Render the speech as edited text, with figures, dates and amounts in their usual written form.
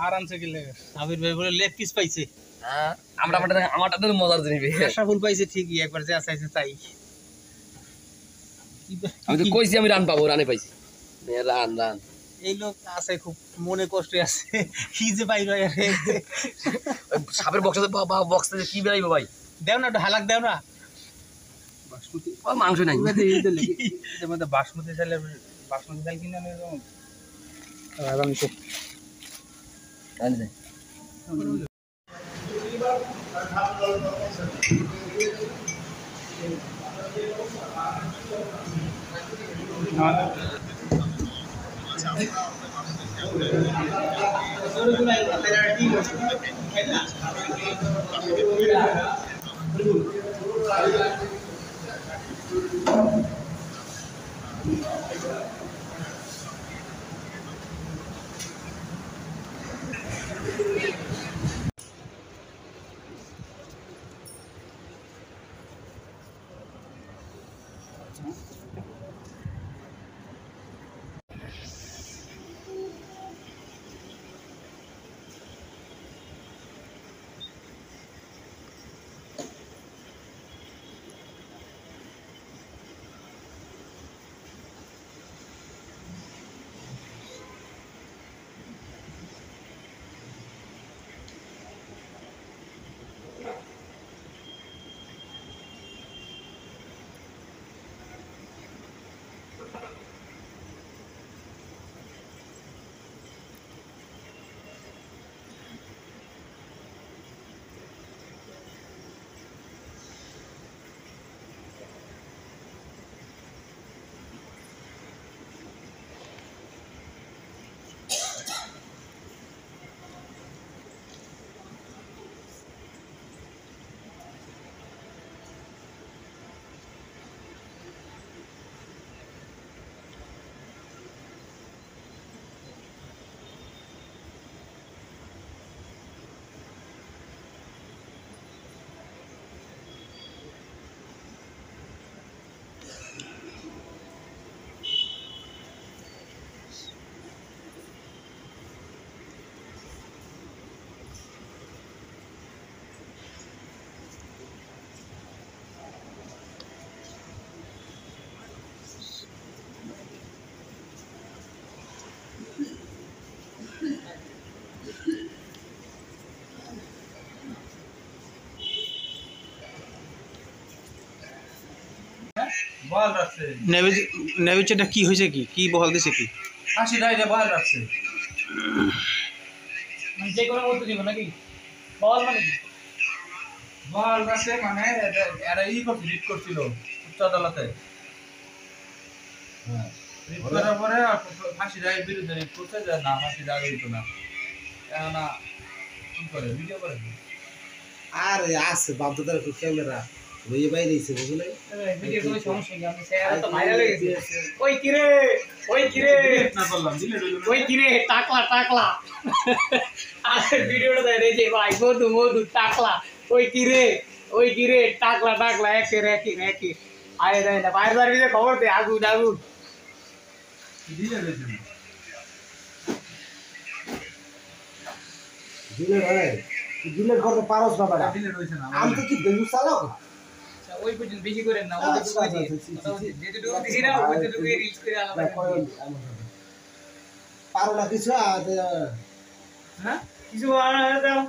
আরামসে গেলে সাবির ভাই বলে লেগ পিস পাইছে। হ্যাঁ আমারটা তো মজার জিনিস আশাফুল পাইছে ঠিকই, একবার যা চাইছে তাই। আমি তো কইছি আমি রান পাবো, রানে পাইছি। রান রান এই লোক আছে খুব মনে কষ্টে আছে, কি যে পাই ভাই। সাপের বক্সে বক্সে কি বেরাইবো ভাই? দেও না, একটু হালাক দেও না। বাসমতি মাংস নাই এর মধ্যে বাসমতি চাল কিনে আনে এরকম। আরামসে বল রাখছে নেভিচটা কি হয়েছে, কি বহাল দিছে কি 80 টাকা বল রাখছে মানে যে কোনো মতো দিব নাকি বল মানে কি বল রাখছে মানে এরা করছিল রিট করছিল উচ্চ আদালতে। হ্যাঁ রিট করার পরে 80 টাকার বিরুদ্ধে রিট করছে যে না 80 টাকা দিত না, না কি করে ভিডিও করে। আর আছে বাধ্যতার ক্যামেরা লইয়ে বাইরে দিয়েছে বুঝলে ভিডিও কোনো সমস্যা নেই, আমি স্যার তো ভাইরাল হয়ে গেছে। ওই কিরে না বললাম দিলে ওই কিরে টাকলা আর ভিডিওটা দেয় যে ভাই মধু টাকলা ওই কিরে টাকলা একে আরে দেয় না বাইরে ভিতরে খবর দে আগুন দিলে রয়েছে না দিলের করতে পারস না বাবা দিলে রয়েছে না আমি তো কি বেলু চালাও ওই পর্যন্ত বেশি করেন না, যেটুকু দিছি না ওইটুকু রিচ করে আলাদা পারো না কিছু হ্যাঁ কিছু দাও